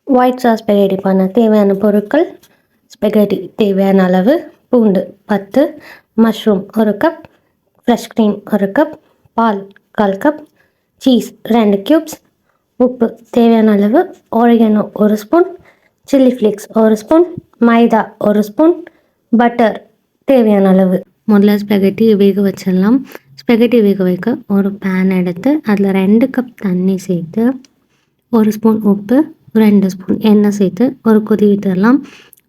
White sauce ஸ்பெகேட்டி பண்ண தேவையான பொருட்கள்: ஸ்பெகேட்டி தேவையான அளவு, பூண்டு 10, mushroom 1 cup, fresh cream 1 cup, பால் 1/4 கப், சீஸ் 2 க்யூப்ஸ், உப்பு தேவையான அளவு, oregano 1 spoon, chilli flakes 1 spoon, maida 1 spoon, butter தேவையான அளவு. முதல்ல ஸ்பெகட்டி வேக வச்சிடலாம். ஸ்பெகட்டி வேக வைக்க ஒரு பேன் எடுத்து அதில் 2 கப் தண்ணி சேர்த்து 1 ஸ்பூன் உப்பு, 2 ஸ்பூன் எண்ணெய் சேர்த்து ஒரு கொதி விட்டுடலாம்.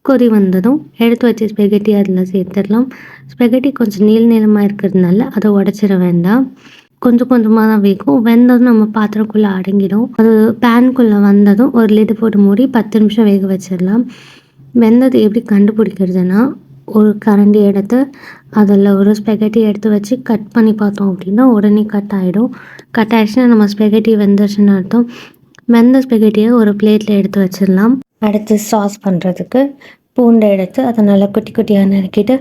கொதி வந்ததும் எடுத்து வச்ச ஸ்பெகட்டி அதில் சேர்த்துடலாம். ஸ்பெகட்டி கொஞ்சம் நீளமாக இருக்கிறதுனால அதை உடச்சிட வேண்டாம். கொஞ்சம் கொஞ்சமாக தான் வேகும். வெந்ததும் நம்ம பாத்திரக்குள்ளே அடங்கிடும். அது பேனுக்குள்ளே வந்ததும் ஒரு லிடு போட்டு மூடி 10 நிமிஷம் வேக வச்சிடலாம். வெந்தது எப்படி கண்டுபிடிக்கிறதுனா, ஒரு கரண்டி எடுத்து அதில் ஒரு ஸ்பெகட்டி எடுத்து வச்சு கட் பண்ணி பார்த்தோம் அப்படின்னா உடனே கட் ஆகிடும். கட் ஆகிடுச்சுன்னா நம்ம ஸ்பெகட்டி வெந்துருச்சுன்னு அர்த்தம். வெந்த ஸ்பெகட்டியை ஒரு பிளேட்டில் எடுத்து வச்சிடலாம். அடுத்து சாஸ் பண்ணுறதுக்கு பூண்டை எடுத்து அதை நல்லா குட்டி குட்டியாக நறுக்கிட்டு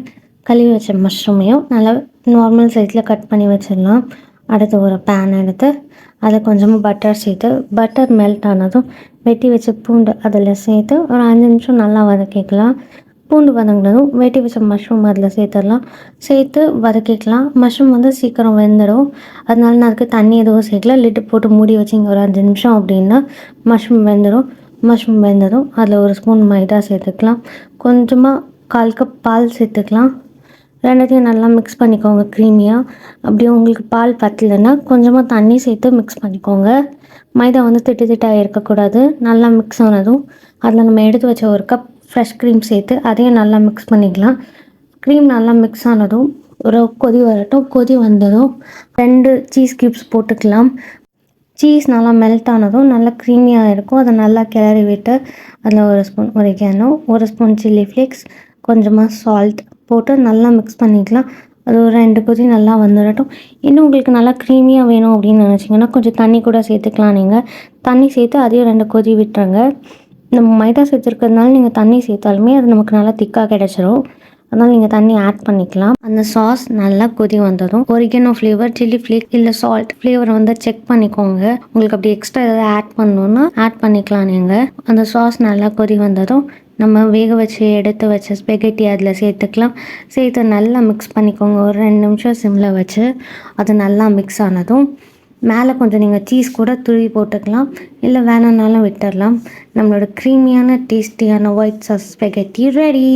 கழுவி வச்ச மஷ்ரூமையும் நல்லா நார்மல் சைஸில் கட் பண்ணி வச்சிடலாம். அடுத்து ஒரு பேன் எடுத்து அதில் கொஞ்சமாக பட்டர் சேர்த்து பட்டர் மெல்ட் ஆனதும் வெட்டி வச்ச பூண்டு அதில் சேர்த்து ஒரு 5 நிமிஷம் நல்லா வதக்கிக்கலாம். பூண்டு வதங்கினதும் வெட்டி வச்ச மஷ்ரூம் அதில் சேர்த்து வதக்கிக்கலாம். மஷ்ரூம் வந்து சீக்கிரம் வெந்துடும். அதனால நான் அதுக்கு தண்ணி எதுவும் சேர்க்கல. லிட்டு போட்டு மூடி வச்சிங்க ஒரு 5 நிமிஷம் அப்படின்னா மஷ்ரூம் வெந்துடும். மஷ்ரூம் வெந்ததும் அதில் 1 ஸ்பூன் மைதா சேர்த்துக்கலாம். கொஞ்சமாக 1/4 கப் பால் சேர்த்துக்கலாம். ரெண்டுத்தையும் நல்லா மிக்ஸ் பண்ணிக்கோங்க க்ரீமியாக. அப்படியே உங்களுக்கு பால் பத்தலைன்னா கொஞ்சமாக தண்ணி சேர்த்து மிக்ஸ் பண்ணிக்கோங்க. மைதா வந்து திட்டாக இருக்கக்கூடாது. நல்லா மிக்ஸ் ஆனதும் அதில் நம்ம எடுத்து வச்ச 1 கப் ஃப்ரெஷ் க்ரீம் சேர்த்து அதையும் நல்லா மிக்ஸ் பண்ணிக்கலாம். க்ரீம் நல்லா மிக்ஸ் ஆனதும் ஒரு கொதி வரட்டும். கொதி வந்ததும் 2 சீஸ் க்யூப்ஸ் போட்டுக்கலாம். சீஸ் நல்லா மெல்ட் ஆனதும் நல்லா க்ரீமியாக இருக்கும். அதை நல்லா கிளறி விட்டு அதில் 1 spoon oregano, 1 spoon chilli flakes, கொஞ்சமாக சால்ட் போட்டு நல்லா மிக்ஸ் பண்ணிக்கலாம். அது ஒரு 2 கொதி நல்லா வந்துடட்டும். இன்னும் உங்களுக்கு நல்லா க்ரீமியாக வேணும் அப்படின்னு நினச்சிங்கன்னா கொஞ்சம் தண்ணி கூட சேர்த்துக்கலாம். நீங்கள் தண்ணி சேர்த்து அதையும் 2 கொதி விட்டுருங்க. நம்ம மைதா சேர்த்துருக்கிறதுனால நீங்கள் தண்ணி சேர்த்தாலுமே அது நமக்கு நல்லா திக்காக கிடச்சிரும். அதனால் நீங்கள் தண்ணி ஆட் பண்ணிக்கலாம். அந்த சாஸ் நல்லா கொதி வந்ததும் ஒரிகனோ ஃப்ளேவர், சில்லி ஃப்ளேக்ஸ் இல்லை சால்ட் ஃப்ளேவரை வந்து செக் பண்ணிக்கோங்க. உங்களுக்கு அப்படி எக்ஸ்ட்ரா ஏதாவது ஆட் பண்ணணுன்னா ஆட் பண்ணிக்கலாம் நீங்கள். அந்த சாஸ் நல்லா கொதி வந்ததும் நம்ம வேக வச்சு எடுத்து வச்ச ஸ்பெகட்டி அதில் சேர்த்துக்கலாம். சேர்த்து நல்லா மிக்ஸ் பண்ணிக்கோங்க. ஒரு 2 நிமிஷம் சிம்மில் வச்சு அது நல்லா மிக்ஸ் ஆனதும் மேலே கொஞ்சம் நீங்கள் சீஸ் கூட துருவி போட்டுக்கலாம். இல்லை வேணும்னாலும் விட்டுடலாம். நம்மளோட க்ரீமியான டேஸ்டியான ஒயிட் சாஸ் ஸ்பெகட்டி ரெடி.